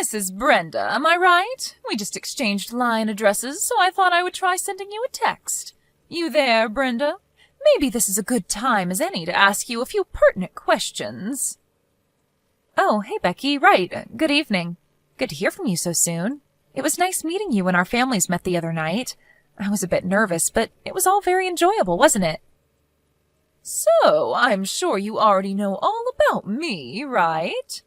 Mrs. Brenda, am I right? We just exchanged line addresses, so I thought I would try sending you a text. You there, Brenda? Maybe this is a good time as any to ask you a few pertinent questions. Oh, hey, Becky. Right. Good evening. Good to hear from you so soon. It was nice meeting you when our families met the other night. I was a bit nervous, but it was all very enjoyable, wasn't it? So, I'm sure you already know all about me, right?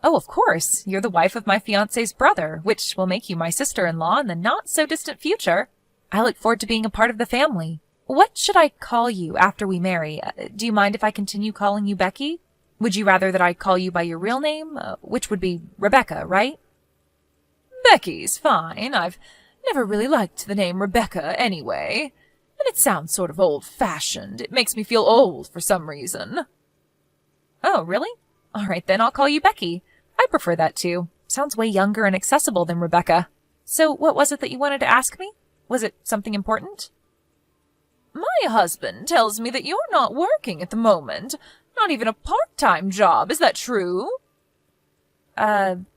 Oh, of course. You're the wife of my fiancé's brother, which will make you my sister-in-law in the not-so-distant future. I look forward to being a part of the family. What should I call you after we marry? Do you mind if I continue calling you Becky? Would you rather that I call you by your real name, which would be Rebecca, right? Becky's fine. I've never really liked the name Rebecca anyway. And it sounds sort of old-fashioned. It makes me feel old for some reason. Oh, really? All right, then I'll call you Becky. I prefer that too. Sounds way younger and accessible than Rebecca. So what was it that you wanted to ask me? Was it something important? My husband tells me that you're not working at the moment. Not even a part-time job. Is that true?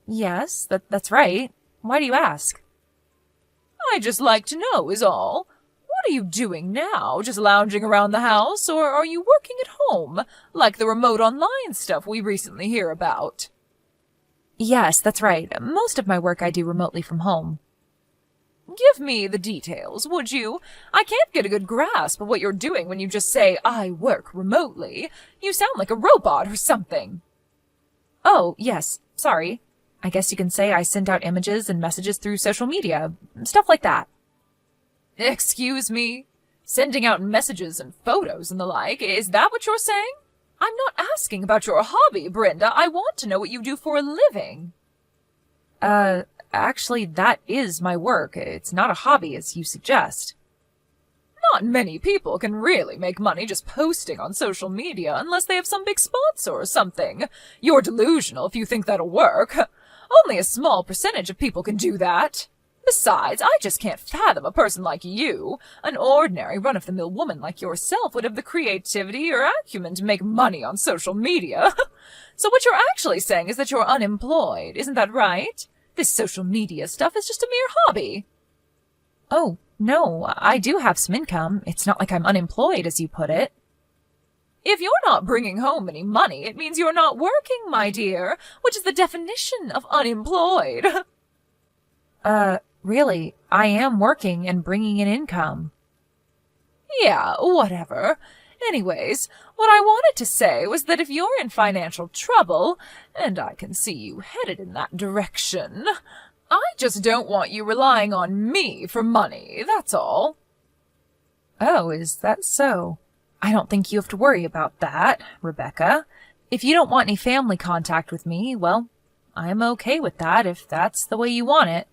Yes, that's right. Why do you ask? I just like to know is all. What are you doing now? Just lounging around the house, or are you working at home, like the remote online stuff we recently hear about? Yes, that's right. Most of my work I do remotely from home. Give me the details, would you? I can't get a good grasp of what you're doing when you just say, I work remotely. You sound like a robot or something. Oh, yes, sorry. I guess you can say I send out images and messages through social media, stuff like that. Excuse me? Sending out messages and photos and the like, is that what you're saying? I'm not asking about your hobby, Brenda. I want to know what you do for a living. Actually, that is my work. It's not a hobby, as you suggest. Not many people can really make money just posting on social media unless they have some big sponsor or something. You're delusional if you think that'll work. Only a small percentage of people can do that. Besides, I just can't fathom a person like you. An ordinary run-of-the-mill woman like yourself would have the creativity or acumen to make money on social media. So what you're actually saying is that you're unemployed, isn't that right? This social media stuff is just a mere hobby. Oh, no, I do have some income. It's not like I'm unemployed, as you put it. If you're not bringing home any money, it means you're not working, my dear, which is the definition of unemployed. Really, I am working and bringing in income. Yeah, whatever. Anyways, what I wanted to say was that if you're in financial trouble, and I can see you headed in that direction, I just don't want you relying on me for money, that's all. Oh, is that so? I don't think you have to worry about that, Rebecca. If you don't want any family contact with me, well, I'm okay with that if that's the way you want it.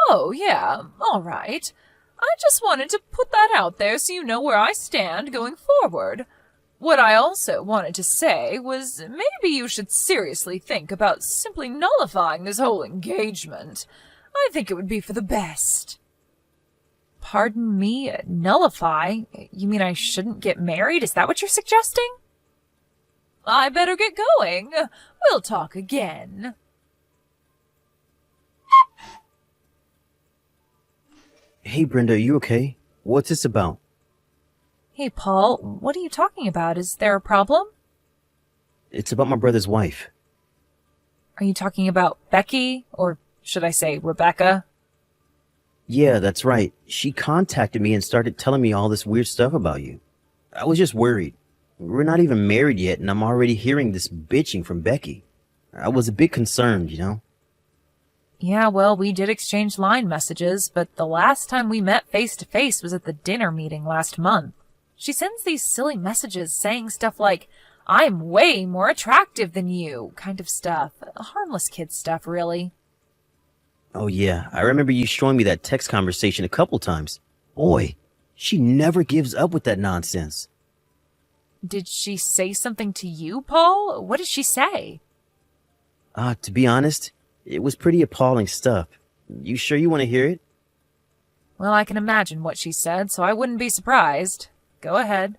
Oh, yeah, all right. I just wanted to put that out there so you know where I stand going forward. What I also wanted to say was maybe you should seriously think about simply nullifying this whole engagement. I think it would be for the best. Pardon me, nullify? You mean I shouldn't get married? Is that what you're suggesting? I better get going. We'll talk again. Hey, Brenda, are you okay? What's this about? Hey, Paul, what are you talking about? Is there a problem? It's about my brother's wife. Are you talking about Becky? Or should I say Rebecca? Yeah, that's right. She contacted me and started telling me all this weird stuff about you. I was just worried. We're not even married yet, and I'm already hearing this bitching from Becky. I was a bit concerned, you know? Yeah, well, we did exchange line messages, but the last time we met face-to-face was at the dinner meeting last month. She sends these silly messages saying stuff like, I'm way more attractive than you, kind of stuff. Harmless kid stuff, really. Oh yeah, I remember you showing me that text conversation a couple times. Boy, she never gives up with that nonsense. Did she say something to you, Paul? What did she say? To be honest, it was pretty appalling stuff. You sure you want to hear it? Well, I can imagine what she said, so I wouldn't be surprised. Go ahead.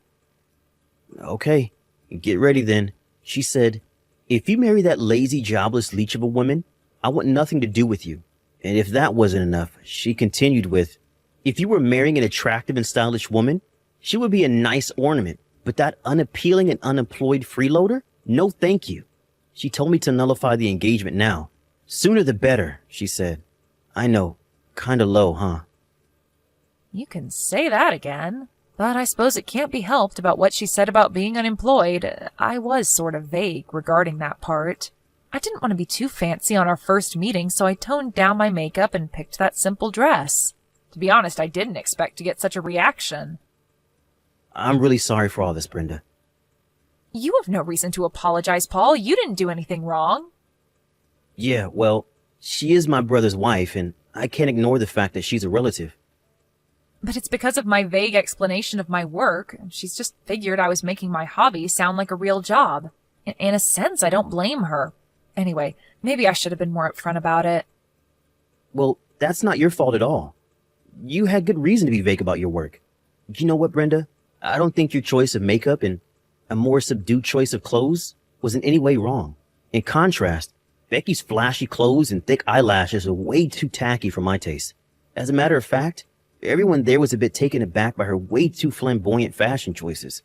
Okay, get ready then. She said, If you marry that lazy, jobless leech of a woman, I want nothing to do with you. And if that wasn't enough, she continued with, if you were marrying an attractive and stylish woman, she would be a nice ornament, but that unappealing and unemployed freeloader? No thank you. She told me to nullify the engagement now. Sooner the better, she said. I know, kinda low, huh? You can say that again. But I suppose it can't be helped about what she said about being unemployed. I was sort of vague regarding that part. I didn't want to be too fancy on our first meeting, so I toned down my makeup and picked that simple dress. To be honest, I didn't expect to get such a reaction. I'm really sorry for all this, Brenda. You have no reason to apologize, Paul. You didn't do anything wrong. Yeah, well, she is my brother's wife, and I can't ignore the fact that she's a relative. But it's because of my vague explanation of my work. She's just figured I was making my hobby sound like a real job. In a sense, I don't blame her. Anyway, maybe I should have been more upfront about it. Well, that's not your fault at all. You had good reason to be vague about your work. You know what, Brenda? I don't think your choice of makeup and a more subdued choice of clothes was in any way wrong. In contrast, Becky's flashy clothes and thick eyelashes are way too tacky for my taste. As a matter of fact, everyone there was a bit taken aback by her way too flamboyant fashion choices.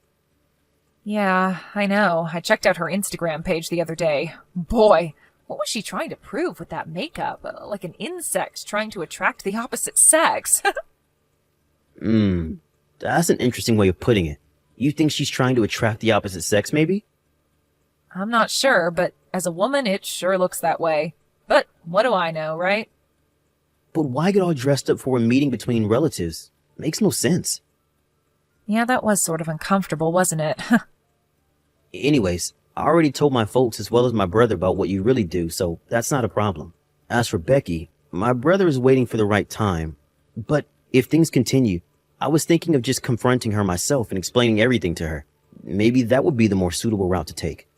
Yeah, I know. I checked out her Instagram page the other day. Boy, what was she trying to prove with that makeup? Like an insect trying to attract the opposite sex. That's an interesting way of putting it. You think she's trying to attract the opposite sex, maybe? I'm not sure, but as a woman, it sure looks that way. But what do I know, right? But why get all dressed up for a meeting between relatives? Makes no sense. Yeah, that was sort of uncomfortable, wasn't it? Anyways, I already told my folks as well as my brother about what you really do, so that's not a problem. As for Becky, my brother is waiting for the right time. But if things continue, I was thinking of just confronting her myself and explaining everything to her. Maybe that would be the more suitable route to take.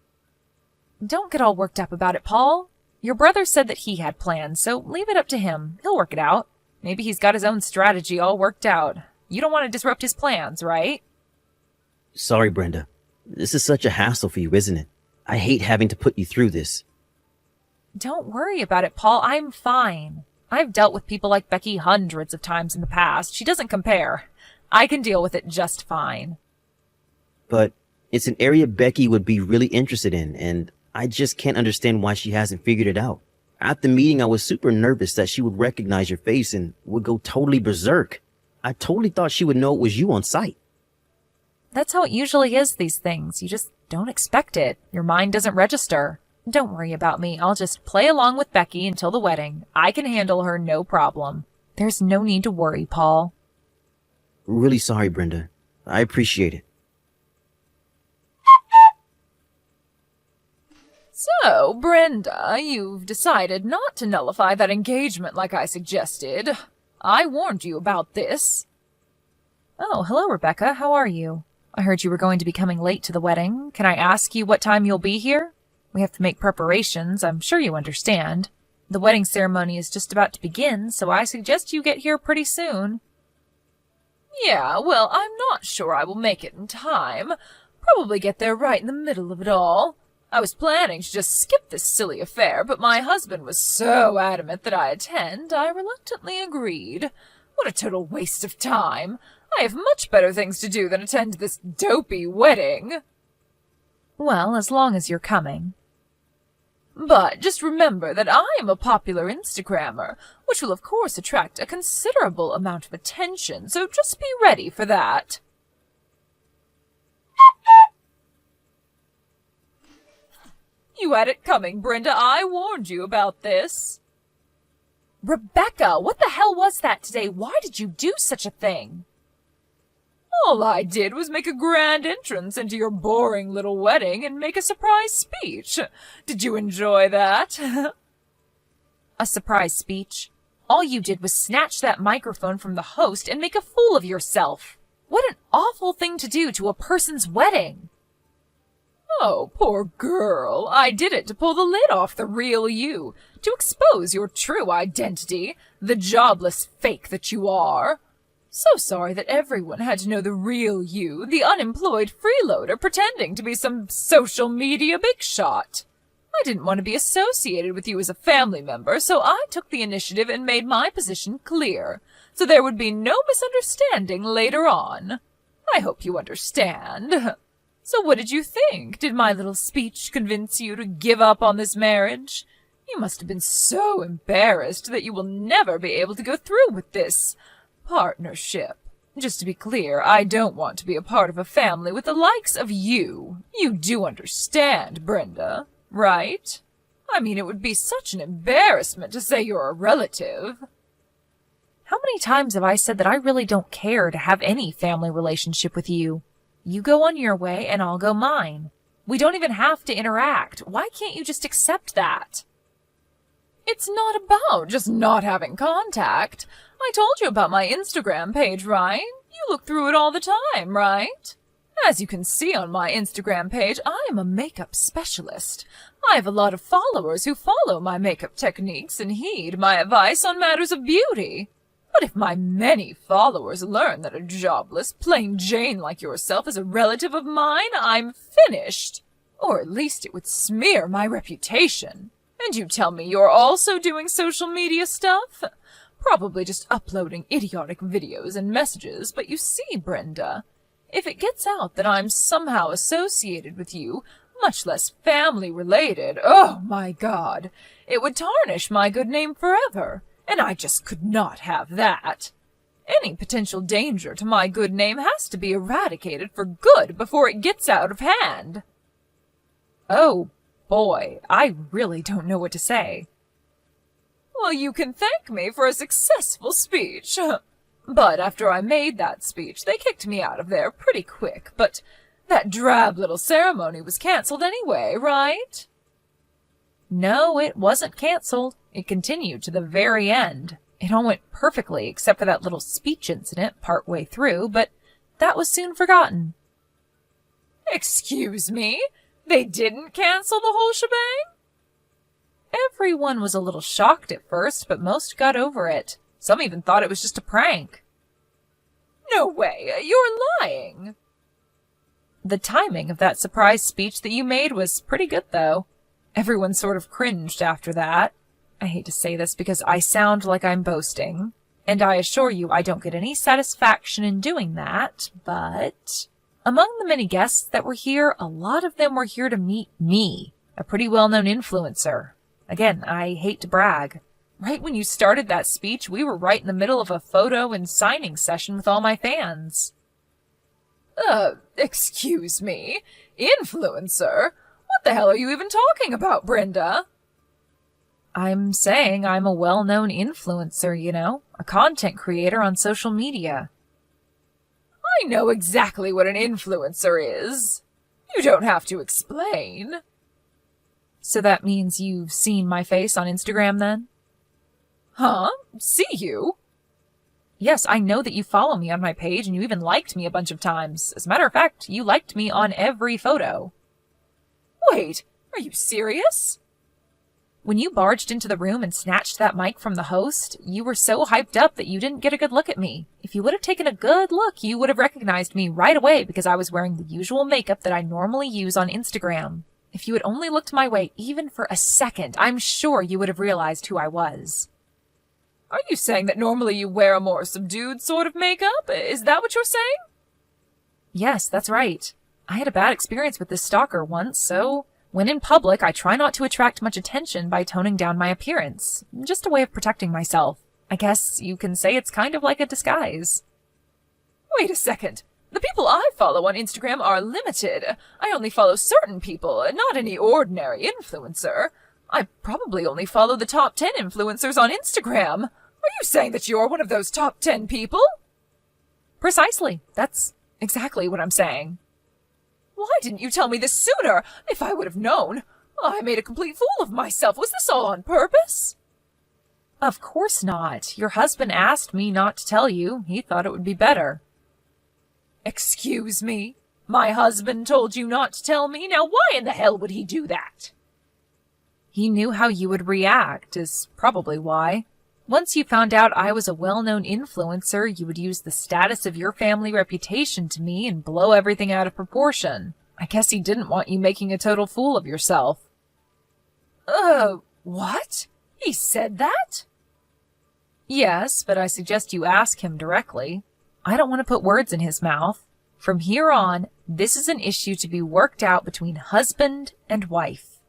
Don't get all worked up about it, Paul. Your brother said that he had plans, so leave it up to him. He'll work it out. Maybe he's got his own strategy all worked out. You don't want to disrupt his plans, right? Sorry, Brenda. This is such a hassle for you, isn't it? I hate having to put you through this. Don't worry about it, Paul. I'm fine. I've dealt with people like Becky hundreds of times in the past. She doesn't compare. I can deal with it just fine. But it's an area Becky would be really interested in, and I just can't understand why she hasn't figured it out. At the meeting, I was super nervous that she would recognize your face and would go totally berserk. I totally thought she would know it was you on sight. That's how it usually is, these things. You just don't expect it. Your mind doesn't register. Don't worry about me. I'll just play along with Becky until the wedding. I can handle her no problem. There's no need to worry, Paul. Really sorry, Brenda. I appreciate it. So, Brenda, you've decided not to nullify that engagement like I suggested. I warned you about this. Oh, hello, Rebecca. How are you? I heard you were going to be coming late to the wedding. Can I ask you what time you'll be here? We have to make preparations. I'm sure you understand. The wedding ceremony is just about to begin, so I suggest you get here pretty soon. Yeah, well, I'm not sure I will make it in time. Probably get there right in the middle of it all. I was planning to just skip this silly affair, but my husband was so adamant that I attend, I reluctantly agreed. What a total waste of time. I have much better things to do than attend this dopey wedding. Well, as long as you're coming. But just remember that I am a popular Instagrammer, which will of course attract a considerable amount of attention, so just be ready for that. You had it coming, Brenda. I warned you about this. Rebecca, what the hell was that today? Why did you do such a thing? All I did was make a grand entrance into your boring little wedding and make a surprise speech. Did you enjoy that? A surprise speech? All you did was snatch that microphone from the host and make a fool of yourself. What an awful thing to do to a person's wedding. Oh, poor girl. I did it to pull the lid off the real you, to expose your true identity, the jobless fake that you are. So sorry that everyone had to know the real you, the unemployed freeloader pretending to be some social media big shot. I didn't want to be associated with you as a family member, so I took the initiative and made my position clear, so there would be no misunderstanding later on. I hope you understand. So what did you think? Did my little speech convince you to give up on this marriage? You must have been so embarrassed that you will never be able to go through with this partnership. Just to be clear, I don't want to be a part of a family with the likes of you. You do understand, Brenda, right? I mean, it would be such an embarrassment to say you're a relative. How many times have I said that I really don't care to have any family relationship with you? You go on your way and I'll go mine. We don't even have to interact. Why can't you just accept that? It's not about just not having contact. I told you about my Instagram page, right? You look through it all the time, right? As you can see on my Instagram page, I am a makeup specialist. I have a lot of followers who follow my makeup techniques and heed my advice on matters of beauty. But if my many followers learn that a jobless, plain Jane like yourself is a relative of mine, I'm finished. Or at least it would smear my reputation. And you tell me you're also doing social media stuff? Probably just uploading idiotic videos and messages, but you see, Brenda, if it gets out that I'm somehow associated with you, much less family-related, oh my God, it would tarnish my good name forever, and I just could not have that. Any potential danger to my good name has to be eradicated for good before it gets out of hand. Oh, boy, I really don't know what to say. Well, you can thank me for a successful speech. But after I made that speech, they kicked me out of there pretty quick. But that drab little ceremony was cancelled anyway, right? No, it wasn't cancelled. It continued to the very end. It all went perfectly except for that little speech incident partway through, but that was soon forgotten. Excuse me? They didn't cancel the whole shebang? Everyone was a little shocked at first, but most got over it. Some even thought it was just a prank. No way, you're lying. The timing of that surprise speech that you made was pretty good, though. Everyone sort of cringed after that. I hate to say this because I sound like I'm boasting, and I assure you I don't get any satisfaction in doing that, but among the many guests that were here, a lot of them were here to meet me, a pretty well-known influencer. Again, I hate to brag. Right when you started that speech, we were right in the middle of a photo and signing session with all my fans. Excuse me? Influencer? What the hell are you even talking about, Brenda? I'm saying I'm a well-known influencer, you know, a content creator on social media. I know exactly what an influencer is. You don't have to explain. So that means you've seen my face on Instagram, then? Huh? See you? Yes, I know that you follow me on my page, and you even liked me a bunch of times. As a matter of fact, you liked me on every photo. Wait, are you serious? When you barged into the room and snatched that mic from the host, you were so hyped up that you didn't get a good look at me. If you would have taken a good look, you would have recognized me right away because I was wearing the usual makeup that I normally use on Instagram. If you had only looked my way even for a second, I'm sure you would have realized who I was. Are you saying that normally you wear a more subdued sort of makeup? Is that what you're saying? Yes, that's right. I had a bad experience with this stalker once, so when in public, I try not to attract much attention by toning down my appearance. Just a way of protecting myself. I guess you can say it's kind of like a disguise. Wait a second. The people I follow on Instagram are limited. I only follow certain people, not any ordinary influencer. I probably only follow the top 10 influencers on Instagram. Are you saying that you're one of those top 10 people? Precisely. That's exactly what I'm saying. Why didn't you tell me this sooner? If I would have known. I made a complete fool of myself. Was this all on purpose? Of course not. Your husband asked me not to tell you. He thought it would be better. Excuse me? My husband told you not to tell me? Now why in the hell would he do that? He knew how you would react, is probably why. Once you found out I was a well-known influencer, you would use the status of your family reputation to me and blow everything out of proportion. I guess he didn't want you making a total fool of yourself. What? He said that? Yes, but I suggest you ask him directly. I don't want to put words in his mouth. From here on, this is an issue to be worked out between husband and wife.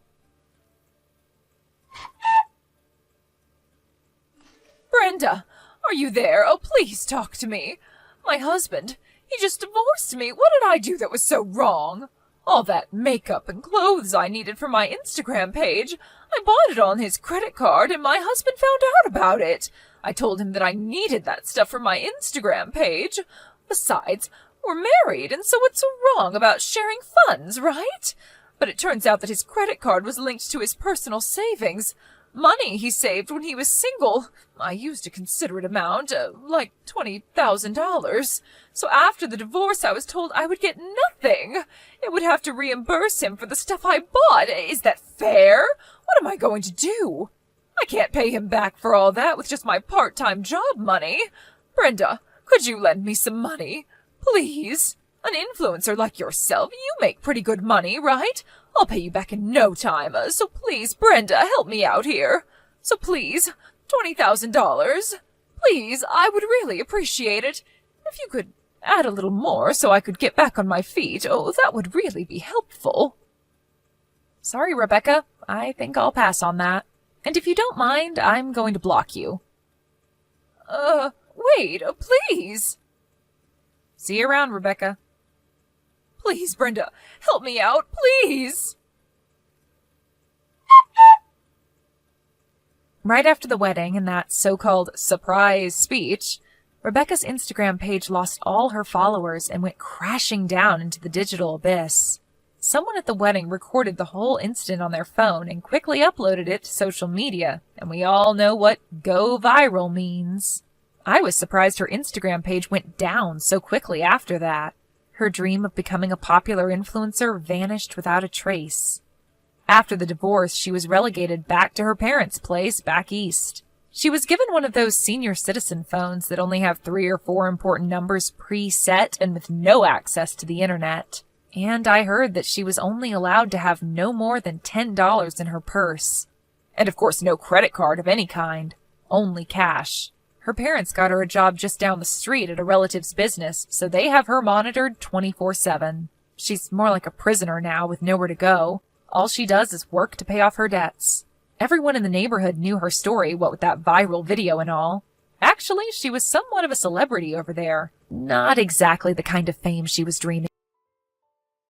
Brenda, are you there? Oh, please talk to me. My husband, he just divorced me. What did I do that was so wrong? All that makeup and clothes I needed for my Instagram page, I bought it on his credit card and my husband found out about it. I told him that I needed that stuff for my Instagram page. Besides, we're married, and so what's so wrong about sharing funds, right? But it turns out that his credit card was linked to his personal savings. Money he saved when he was single. I used a considerate amount, like $20,000. So after the divorce, I was told I would get nothing. It would have to reimburse him for the stuff I bought. Is that fair? What am I going to do? I can't pay him back for all that with just my part-time job money. Brenda, could you lend me some money? Please. An influencer like yourself, you make pretty good money, right? I'll pay you back in no time, so please, Brenda, help me out here. So please, $20,000. Please, I would really appreciate it. If you could add a little more so I could get back on my feet, oh, that would really be helpful. Sorry, Rebecca. I think I'll pass on that. And if you don't mind, I'm going to block you. Wait, please. See you around, Rebecca. Please, Brenda, help me out, please. Right after the wedding and that so-called surprise speech, Rebecca's Instagram page lost all her followers and went crashing down into the digital abyss. Someone at the wedding recorded the whole incident on their phone and quickly uploaded it to social media, and we all know what go viral means. I was surprised her Instagram page went down so quickly after that. Her dream of becoming a popular influencer vanished without a trace. After the divorce, she was relegated back to her parents' place back east. She was given one of those senior citizen phones that only have 3 or 4 important numbers preset and with no access to the internet. And I heard that she was only allowed to have no more than $10 in her purse. And of course no credit card of any kind, only cash. Her parents got her a job just down the street at a relative's business, so they have her monitored 24/7. She's more like a prisoner now with nowhere to go. All she does is work to pay off her debts. Everyone in the neighborhood knew her story, what with that viral video and all. Actually, she was somewhat of a celebrity over there. Not exactly the kind of fame she was dreaming